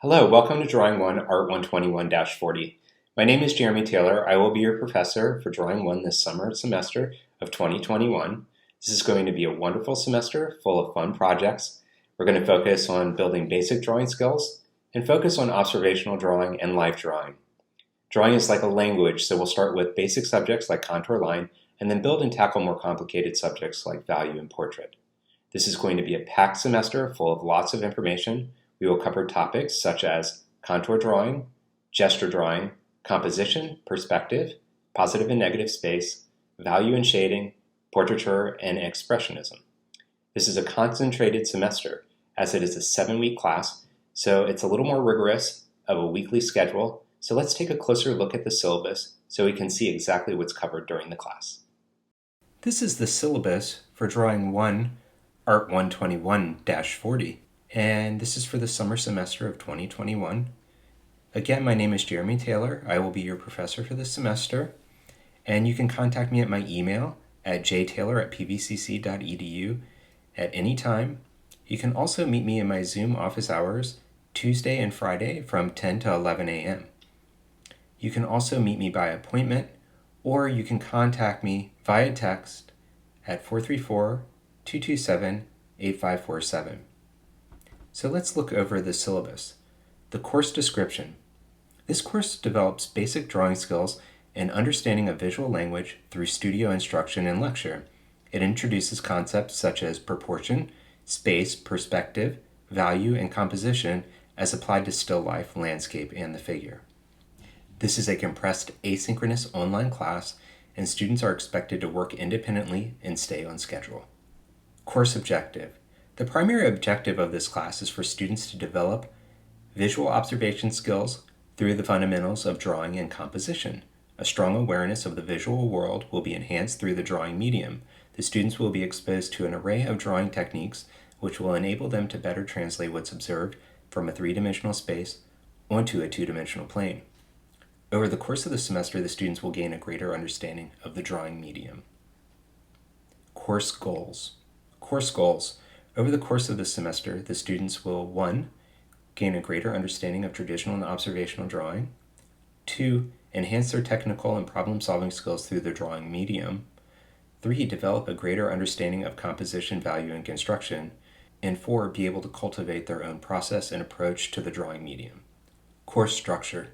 Hello, welcome to Drawing 1, Art 121-40. My name is Jeremy Taylor. I will be your professor for Drawing 1 this semester of 2021. This is going to be a wonderful semester full of fun projects. We're going to focus on building basic drawing skills and focus on observational drawing and life drawing. Drawing is like a language, so we'll start with basic subjects like contour line and then build and tackle more complicated subjects like value and portrait. This is going to be a packed semester full of lots of information. We will cover topics such as contour drawing, gesture drawing, composition, perspective, positive and negative space, value and shading, portraiture, and expressionism. This is a concentrated semester, as it is a 7-week class, so it's a little more rigorous of a weekly schedule. So let's take a closer look at the syllabus so we can see exactly what's covered during the class. This is the syllabus for Drawing 1, Art 121-40. And this is for the summer semester of 2021. Again, my name is Jeremy Taylor. I will be your professor for this semester. And you can contact me at my email at jtaylor@pvcc.edu at any time. You can also meet me in my Zoom office hours Tuesday and Friday from 10 to 11 a.m. You can also meet me by appointment, or you can contact me via text at 434-227-8547. So let's look over the syllabus. The course description. This course develops basic drawing skills and understanding of visual language through studio instruction and lecture. It introduces concepts such as proportion, space, perspective, value, and composition as applied to still life, landscape, and the figure. This is a compressed asynchronous online class, and students are expected to work independently and stay on schedule. Course objective. The primary objective of this class is for students to develop visual observation skills through the fundamentals of drawing and composition. A strong awareness of the visual world will be enhanced through the drawing medium. The students will be exposed to an array of drawing techniques which will enable them to better translate what's observed from a three-dimensional space onto a two-dimensional plane. Over the course of the semester, the students will gain a greater understanding of the drawing medium. Course goals. Course goals. Over the course of the semester, the students will 1. Gain a greater understanding of traditional and observational drawing. 2. Enhance their technical and problem-solving skills through the drawing medium. 3. Develop a greater understanding of composition, value, and construction. And 4. Be able to cultivate their own process and approach to the drawing medium. Course structure.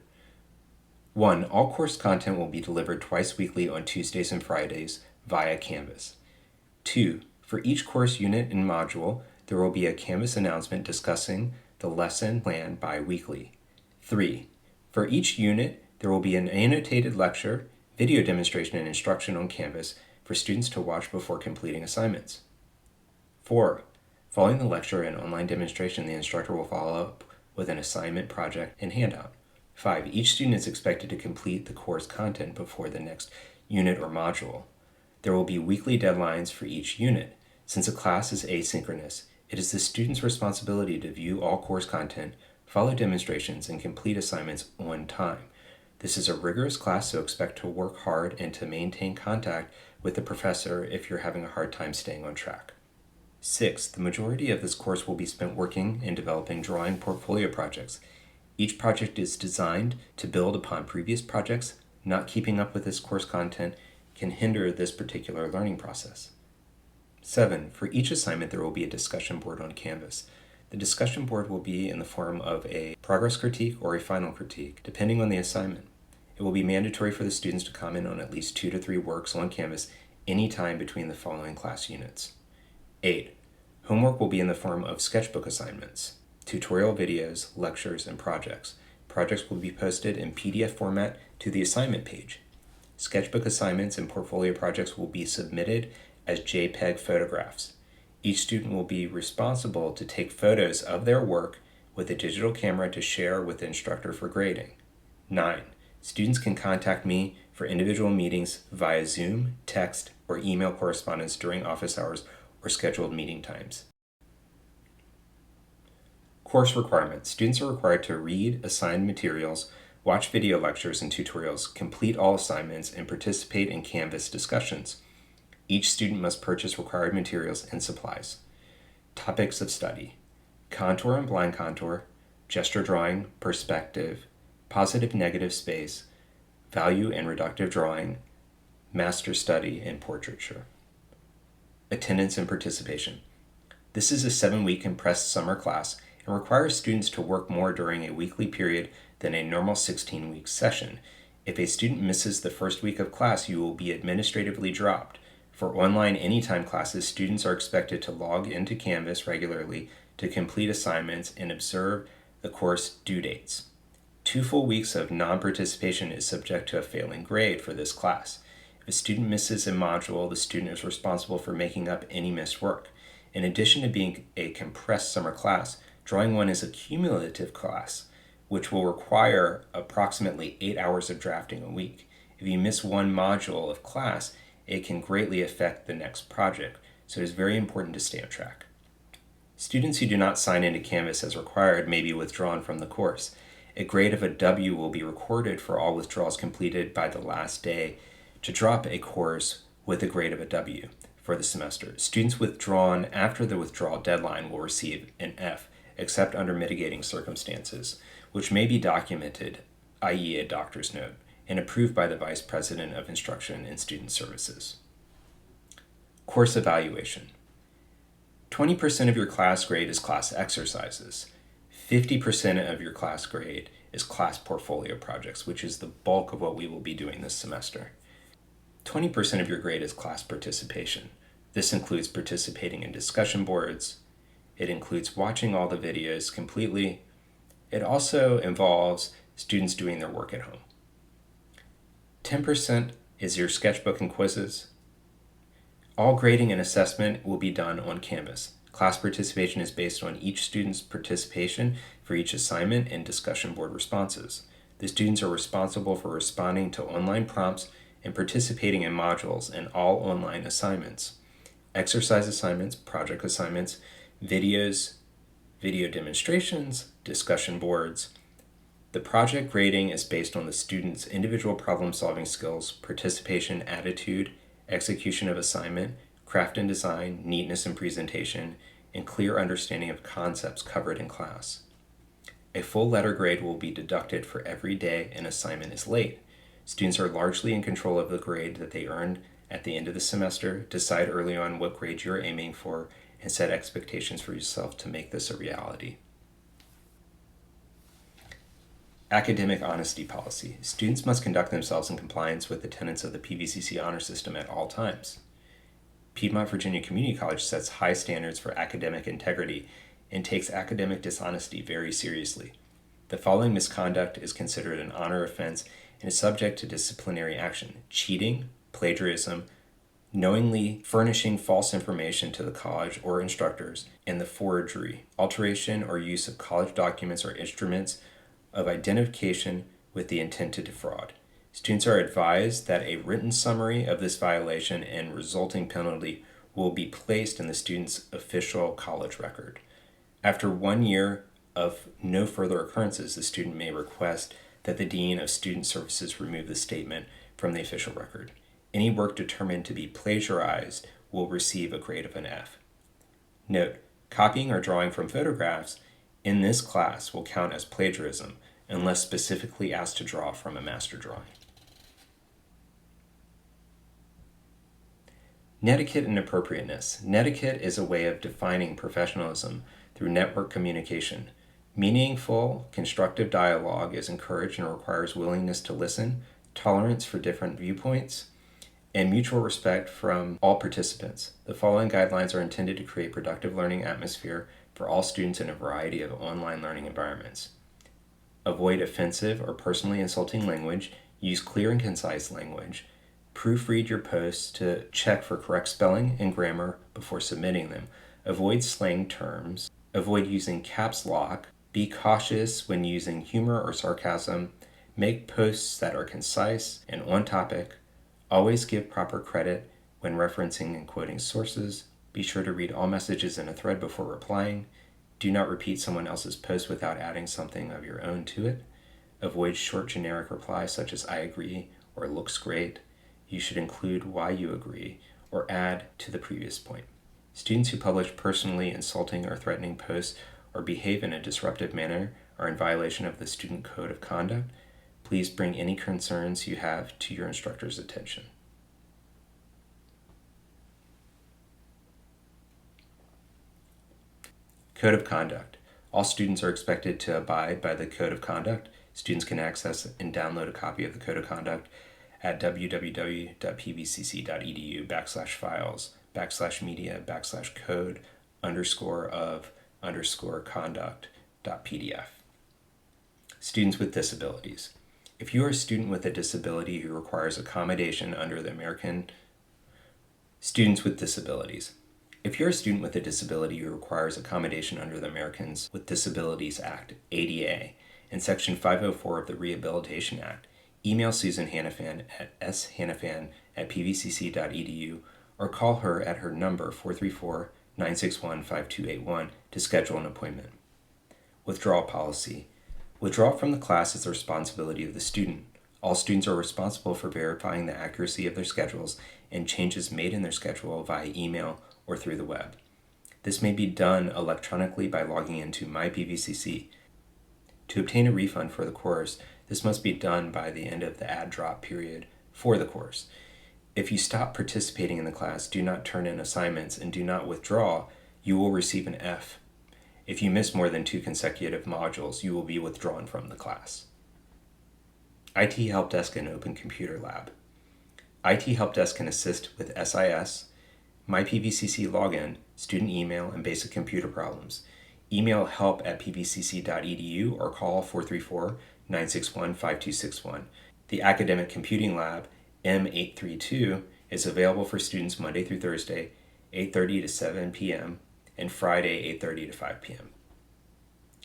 1. All course content will be delivered twice weekly on Tuesdays and Fridays via Canvas. 2. For each course unit and module, there will be a Canvas announcement discussing the lesson plan bi-weekly. 3. For each unit, there will be an annotated lecture, video demonstration, and instruction on Canvas for students to watch before completing assignments. 4. Following the lecture and online demonstration, the instructor will follow up with an assignment, project, and handout. 5. Each student is expected to complete the course content before the next unit or module. There will be weekly deadlines for each unit. Since a class is asynchronous, it is the student's responsibility to view all course content, follow demonstrations, and complete assignments on time. This is a rigorous class, so expect to work hard and to maintain contact with the professor if you're having a hard time staying on track. 6. The majority of this course will be spent working and developing drawing portfolio projects. Each project is designed to build upon previous projects. Not keeping up with this course content can hinder this particular learning process. 7. For each assignment, there will be a discussion board on Canvas. The discussion board will be in the form of a progress critique or a final critique, depending on the assignment. It will be mandatory for the students to comment on at least 2 to 3 works on Canvas any time between the following class units. 8. Homework will be in the form of sketchbook assignments, tutorial videos, lectures, and projects. Projects will be posted in PDF format to the assignment page. Sketchbook assignments and portfolio projects will be submitted as JPEG photographs. Each student will be responsible to take photos of their work with a digital camera to share with the instructor for grading. 9. Students can contact me for individual meetings via Zoom, text, or email correspondence during office hours or scheduled meeting times. Course requirements. Students are required to read assigned materials, watch video lectures and tutorials, complete all assignments, and participate in Canvas discussions. Each student must purchase required materials and supplies. Topics of study: contour and blind contour, gesture drawing, perspective, positive negative space, value and reductive drawing, master study, and portraiture. Attendance and participation. This is a 7-week compressed summer class and requires students to work more during a weekly period than a normal 16-week session. If a student misses the first week of class, you will be administratively dropped. For online anytime classes, students are expected to log into Canvas regularly to complete assignments and observe the course due dates. 2 full weeks of non-participation is subject to a failing grade for this class. If a student misses a module, the student is responsible for making up any missed work. In addition to being a compressed summer class, Drawing 1 is a cumulative class, which will require approximately 8 hours of drafting a week. If you miss one module of class, it can greatly affect the next project, so it is very important to stay on track. Students who do not sign into Canvas as required may be withdrawn from the course. A grade of a W will be recorded for all withdrawals completed by the last day to drop a course with a grade of a W for the semester. Students withdrawn after the withdrawal deadline will receive an F, except under mitigating circumstances, which may be documented, i.e. a doctor's note, and approved by the Vice President of Instruction and Student Services. Course evaluation. 20% of your class grade is class exercises. 50% of your class grade is class portfolio projects, which is the bulk of what we will be doing this semester. 20% of your grade is class participation. This includes participating in discussion boards. It includes watching all the videos completely. It also involves students doing their work at home. 10% is your sketchbook and quizzes. All grading and assessment will be done on Canvas. Class participation is based on each student's participation for each assignment and discussion board responses. The students are responsible for responding to online prompts and participating in modules and all online assignments. Exercise assignments, project assignments, videos, video demonstrations, discussion boards. The project grading is based on the student's individual problem-solving skills, participation, attitude, execution of assignment, craft and design, neatness and presentation, and clear understanding of concepts covered in class. A full letter grade will be deducted for every day an assignment is late. Students are largely in control of the grade that they earned at the end of the semester. Decide early on what grade you are aiming for and set expectations for yourself to make this a reality. Academic honesty policy. Students must conduct themselves in compliance with the tenets of the PVCC honor system at all times. Piedmont Virginia Community College sets high standards for academic integrity and takes academic dishonesty very seriously. The following misconduct is considered an honor offense and is subject to disciplinary action: cheating, plagiarism, knowingly furnishing false information to the college or instructors, and the forgery, alteration, or use of college documents or instruments of identification with the intent to defraud. Students are advised that a written summary of this violation and resulting penalty will be placed in the student's official college record. After 1 year of no further occurrences, the student may request that the Dean of Student Services remove the statement from the official record. Any work determined to be plagiarized will receive a grade of an F. Note: copying or drawing from photographs in this class will count as plagiarism unless specifically asked to draw from a master drawing. Netiquette and appropriateness. Netiquette is a way of defining professionalism through network communication. Meaningful, constructive dialogue is encouraged and requires willingness to listen, tolerance for different viewpoints, and mutual respect from all participants. The following guidelines are intended to create productive learning atmosphere for all students in a variety of online learning environments. Avoid offensive or personally insulting language. Use clear and concise language. Proofread your posts to check for correct spelling and grammar before submitting them. Avoid slang terms. Avoid using caps lock. Be cautious when using humor or sarcasm. Make posts that are concise and on topic. Always give proper credit when referencing and quoting sources. Be sure to read all messages in a thread before replying. Do not repeat someone else's post without adding something of your own to it. Avoid short generic replies such as "I agree" or "looks great." You should include why you agree or add to the previous point. Students who publish personally insulting or threatening posts or behave in a disruptive manner are in violation of the Student Code of Conduct, please bring any concerns you have to your instructor's attention. Code of Conduct. All students are expected to abide by the Code of Conduct. Students can access and download a copy of the Code of Conduct at www.pvcc.edu/files/code_of_conduct.pdf. Students with disabilities. If you are a student with a disability who requires accommodation under the American Students with Disabilities. If you're a student with a disability who requires accommodation under the Americans with Disabilities Act, ADA, and Section 504 of the Rehabilitation Act, email Susan Hannafan at shannafan@pvcc.edu or call her at her number 434-961-5281 to schedule an appointment. Withdrawal policy. Withdrawal from the class is the responsibility of the student. All students are responsible for verifying the accuracy of their schedules and changes made in their schedule via email or through the web. This may be done electronically by logging into MyPVCC. To obtain a refund for the course, this must be done by the end of the add drop period for the course. If you stop participating in the class, do not turn in assignments, and do not withdraw, you will receive an F. If you miss more than 2 consecutive modules, you will be withdrawn from the class. IT Help Desk and Open Computer Lab. IT Help Desk can assist with SIS, MyPVCC login, student email, and basic computer problems. Email help@pvcc.edu or call 434-961-5261. The Academic Computing Lab, M832, is available for students Monday through Thursday, 8:30 to 7 p.m., and Friday, 8:30 to 5 p.m.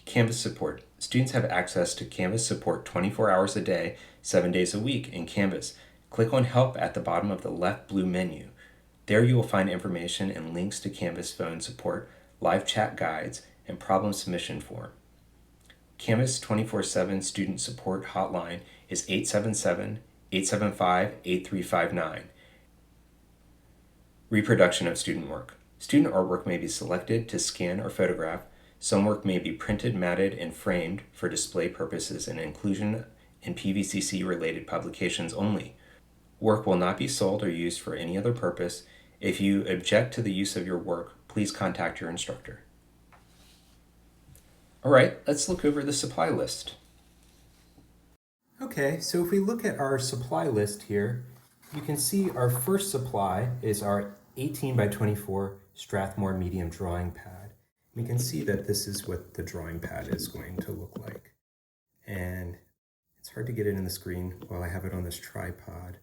Canvas support. Students have access to Canvas support 24 hours a day, 7 days a week in Canvas. Click on Help at the bottom of the left blue menu. There you will find information and links to Canvas phone support, live chat guides, and problem submission form. Canvas 24/7 student support hotline is 877-875-8359. Reproduction of student work. Student artwork may be selected to scan or photograph. Some work may be printed, matted, and framed for display purposes and inclusion in PVCC-related publications only. Work will not be sold or used for any other purpose. If you object to the use of your work, please contact your instructor. All right, let's look over the supply list. Okay, so if we look at our supply list here, you can see our first supply is our 18 by 24 Strathmore medium drawing pad. We can see that this is what the drawing pad is going to look like. And it's hard to get it in the screen while I have it on this tripod.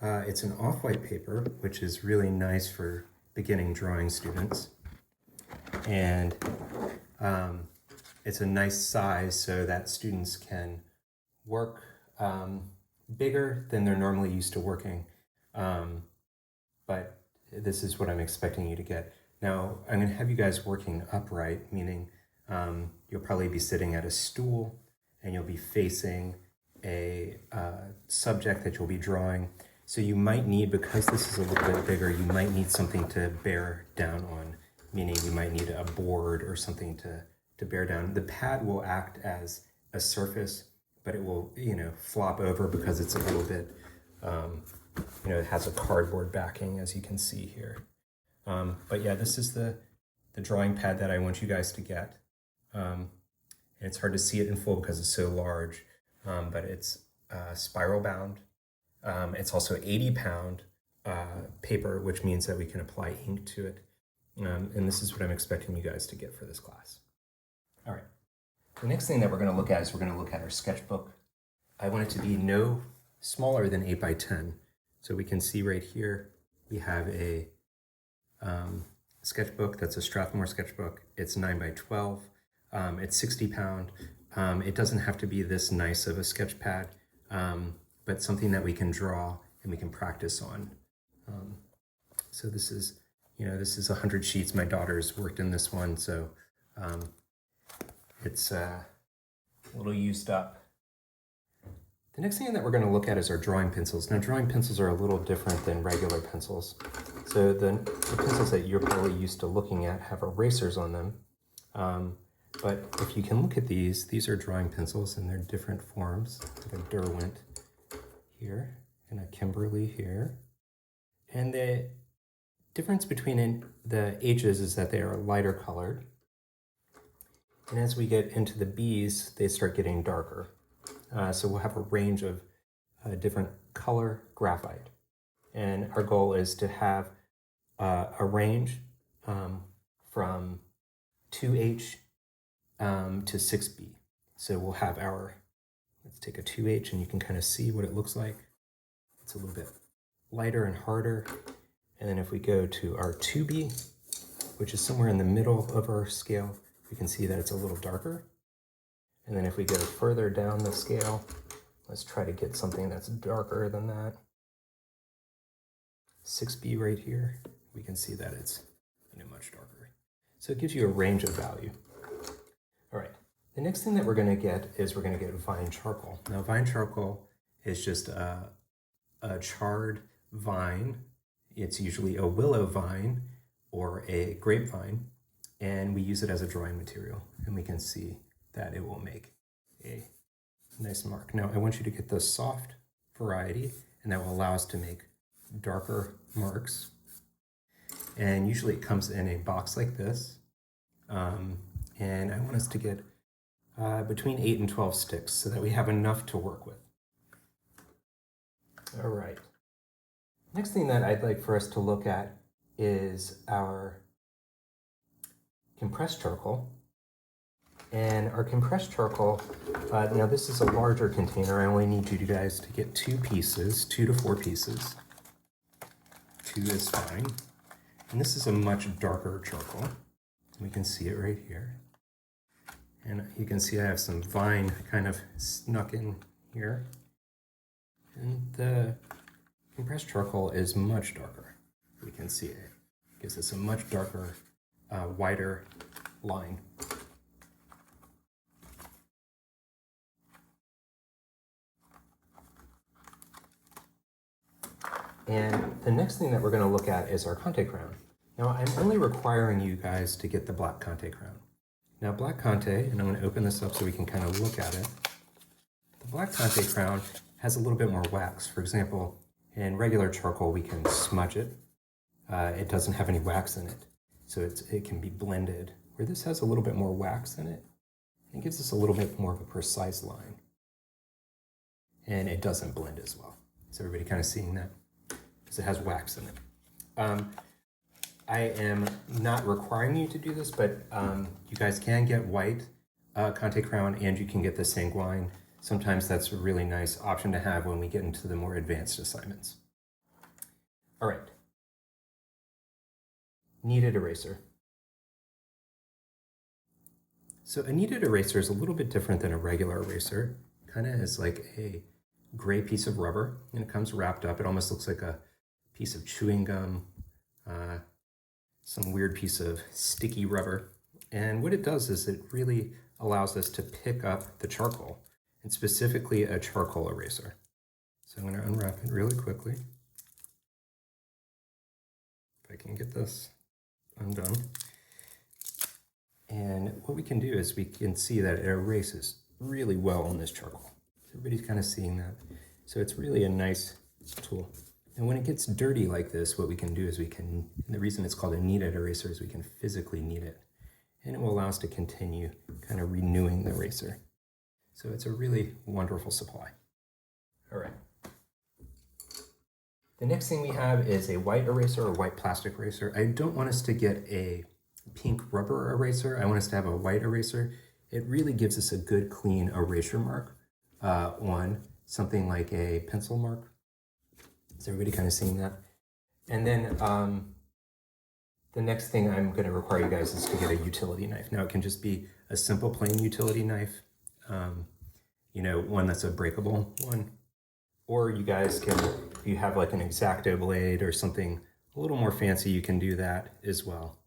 It's an off-white paper, which is really nice for beginning drawing students. And it's a nice size so that students can work bigger than they're normally used to working. But this is what I'm expecting you to get. Now, I'm going to have you guys working upright, meaning you'll probably be sitting at a stool and you'll be facing a subject that you'll be drawing. So you might need, because this is a little bit bigger, you might need something to bear down on, meaning you might need a board or something to bear down. The pad will act as a surface, but it will, flop over because it's a little bit, it has a cardboard backing, as you can see here. But yeah, this is the drawing pad that I want you guys to get. And it's hard to see it in full because it's so large, but it's spiral bound. It's also 80-pound paper, which means that we can apply ink to it. And this is what I'm expecting you guys to get for this class. All right. The next thing that we're going to look at is we're going to look at our sketchbook. I want it to be no smaller than 8 by 10. So we can see right here, we have a sketchbook that's a Strathmore sketchbook. It's 9 by 12. It's 60 pound. It doesn't have to be this nice of a sketch pad, but something that we can draw and we can practice on. So this is, this is 100 sheets. My daughter's worked in this one, so it's a little used up. The next thing that we're going to look at is our drawing pencils. Now, drawing pencils are a little different than regular pencils. So the pencils that you're probably used to looking at have erasers on them, But if you can look at these are drawing pencils and they're different forms. Like a Derwent here and a Kimberly here. And the difference between the H's is that they are lighter colored. And as we get into the B's, they start getting darker. So we'll have a range of different color graphite. And our goal is to have a range from 2H to 6B. So we'll have let's take a 2H and you can kind of see what it looks like. It's a little bit lighter and harder. And then if we go to our 2B, which is somewhere in the middle of our scale, we can see that it's a little darker. And then if we go further down the scale, let's try to get something that's darker than that. 6B right here, we can see that it's much darker. So it gives you a range of value. All right, the next thing that we're going to get is we're going to get vine charcoal. Now vine charcoal is just a charred vine. It's usually a willow vine or a grapevine, and we use it as a drawing material, and we can see that it will make a nice mark. Now I want you to get the soft variety, and that will allow us to make darker marks. And usually it comes in a box like this. And I want us to get between 8 and 12 sticks so that we have enough to work with. All right. Next thing that I'd like for us to look at is our compressed charcoal. And our compressed charcoal, now this is a larger container. I only need you guys to get 2 pieces, 2 to 4 pieces. 2 is fine. And this is a much darker charcoal. We can see it right here. And you can see I have some vine kind of snuck in here. And the compressed charcoal is much darker. We can see it. It gives us a much darker, wider line. And the next thing that we're going to look at is our Conte crown. Now I'm only requiring you guys to get the black Conte crown. Now black Conte, and I'm going to open this up so we can kind of look at it. The black Conte crown has a little bit more wax. For example, in regular charcoal we can smudge it. It doesn't have any wax in it, so it can be blended. Where this has a little bit more wax in it, it gives us a little bit more of a precise line. And it doesn't blend as well. Is everybody kind of seeing that? Because it has wax in it. I am not requiring you to do this, but you guys can get white Conte crown and you can get the sanguine. Sometimes that's a really nice option to have when we get into the more advanced assignments. All right. Kneaded eraser. So a kneaded eraser is a little bit different than a regular eraser. Kind of is like a gray piece of rubber, and it comes wrapped up. It almost looks like a piece of chewing gum, some weird piece of sticky rubber. And what it does is it really allows us to pick up the charcoal, and specifically a charcoal eraser. So I'm going to unwrap it really quickly. If I can get this undone. And what we can do is we can see that it erases really well on this charcoal. Everybody's kind of seeing that. So it's really a nice tool. And when it gets dirty like this, what we can do is and the reason it's called a kneaded eraser is we can physically knead it. And it will allow us to continue kind of renewing the eraser. So it's a really wonderful supply. All right. The next thing we have is a white eraser or white plastic eraser. I don't want us to get a pink rubber eraser. I want us to have a white eraser. It really gives us a good clean erasure mark on something like a pencil mark. Is everybody kind of seeing that? And then the next thing I'm going to require you guys is to get a utility knife. Now it can just be a simple plain utility knife, one that's a breakable one. Or you guys can, if you have like an X-Acto blade or something a little more fancy, you can do that as well.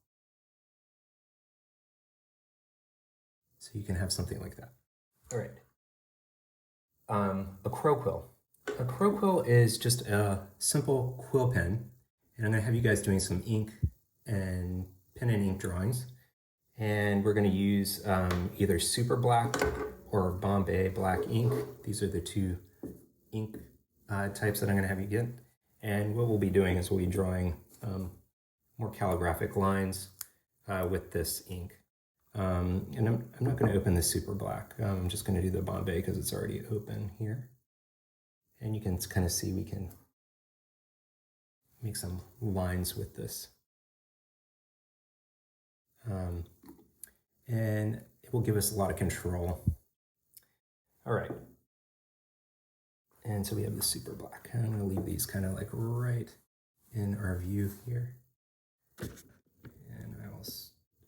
So you can have something like that. All right. A crow quill. A crow quill is just a simple quill pen, and I'm going to have you guys doing some ink and pen and ink drawings. And we're going to use either Super Black or Bombay Black ink. These are the two ink types that I'm going to have you get. And what we'll be doing is we'll be drawing more calligraphic lines with this ink. And I'm not going to open the Super Black. I'm just going to do the Bombay because it's already open here. And you can kind of see we can make some lines with this. And it will give us a lot of control. All right. And so we have the Super Black. I'm going to leave these kind of like right in our view here. And I will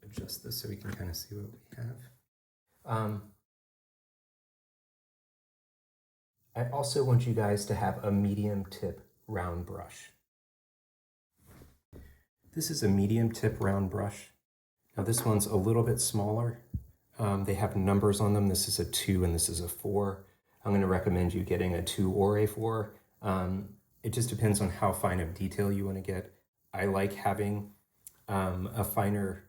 adjust this so we can kind of see what we have. I also want you guys to have a medium tip round brush. This is a medium tip round brush. Now this one's a little bit smaller. They have numbers on them. This is a 2 and this is a 4. I'm going to recommend you getting a 2 or a 4. It just depends on how fine of detail you want to get. I like having a finer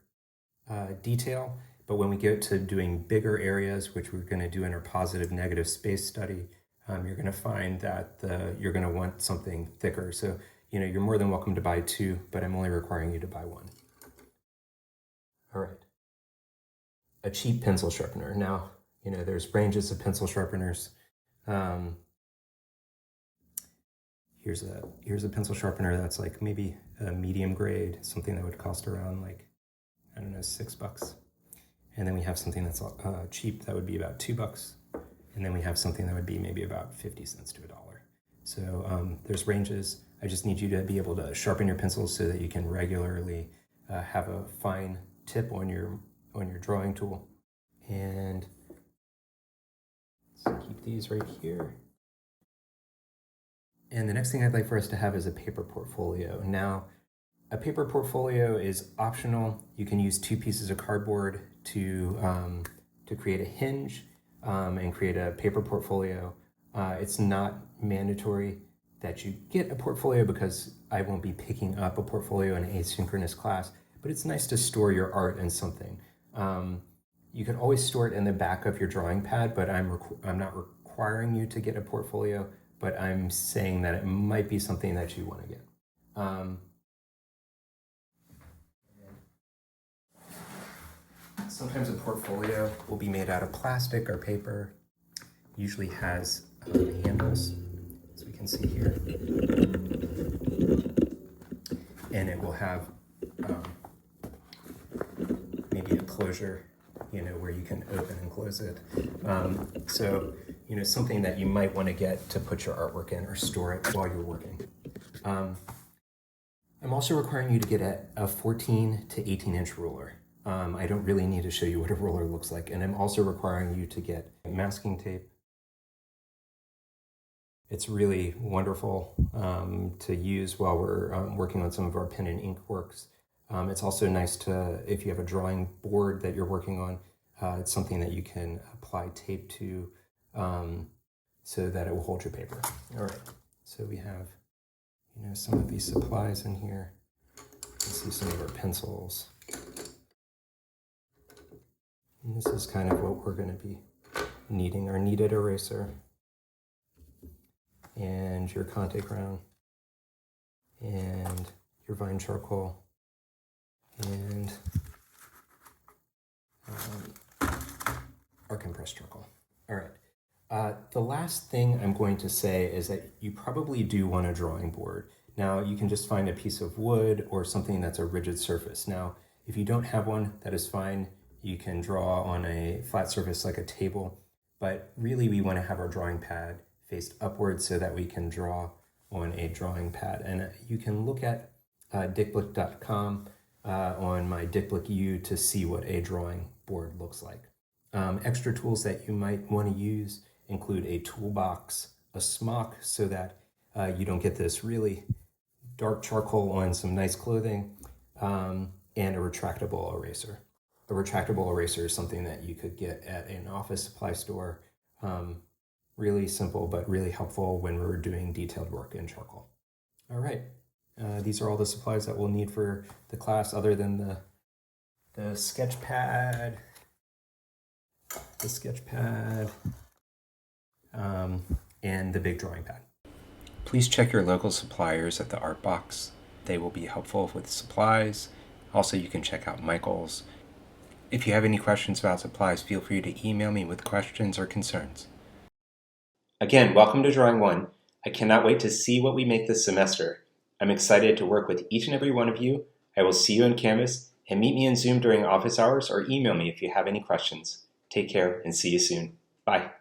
detail, but when we get to doing bigger areas, which we're going to do in our positive negative space study, you're going to find that you're going to want something thicker. So, you're more than welcome to buy 2, but I'm only requiring you to buy 1. All right. A cheap pencil sharpener. Now, there's ranges of pencil sharpeners. Here's a pencil sharpener that's like maybe a medium grade, something that would cost around like, I don't know, $6. And then we have something that's cheap that would be about $2. And then we have something that would be maybe about 50 cents to $1. So there's ranges. I just need you to be able to sharpen your pencils so that you can regularly have a fine tip on your drawing tool. And let's keep these right here. And the next thing I'd like for us to have is a paper portfolio. Now, a paper portfolio is optional. You can use 2 pieces of cardboard to create a hinge and create a paper portfolio. It's not mandatory that you get a portfolio because I won't be picking up a portfolio in an asynchronous class, but it's nice to store your art in something. You can always store it in the back of your drawing pad, but I'm not requiring you to get a portfolio, but I'm saying that it might be something that you want to get. Sometimes a portfolio will be made out of plastic or paper. Usually has handles, as we can see here. And it will have maybe a closure, where you can open and close it. So, something that you might want to get to put your artwork in or store it while you're working. I'm also requiring you to get a 14 to 18 inch ruler. I don't really need to show you what a ruler looks like. And I'm also requiring you to get masking tape. It's really wonderful to use while we're working on some of our pen and ink works. It's also nice if you have a drawing board that you're working on, it's something that you can apply tape to so that it will hold your paper. All right, so we have some of these supplies in here. Let's see some of our pencils. And this is kind of what we're going to be needing: our kneaded eraser and your Conte crown and your vine charcoal and our compressed charcoal. All right. The last thing I'm going to say is that you probably do want a drawing board. Now, you can just find a piece of wood or something that's a rigid surface. Now, if you don't have one, that is fine. You can draw on a flat surface like a table, but really we want to have our drawing pad faced upwards so that we can draw on a drawing pad. And you can look at dickbook.com on my Dickbook U to see what a drawing board looks like. Extra tools that you might want to use include a toolbox, a smock so that you don't get this really dark charcoal on some nice clothing, and a retractable eraser. A retractable eraser is something that you could get at an office supply store. Really simple, but really helpful when we're doing detailed work in charcoal. All right, these are all the supplies that we'll need for the class other than the sketch pad, and the big drawing pad. Please check your local suppliers at the Art Box. They will be helpful with supplies. Also, you can check out Michael's. If you have any questions about supplies, feel free to email me with questions or concerns. Again, welcome to Drawing 1. I cannot wait to see what we make this semester. I'm excited to work with each and every one of you. I will see you in Canvas, and meet me in Zoom during office hours or email me if you have any questions. Take care and see you soon. Bye.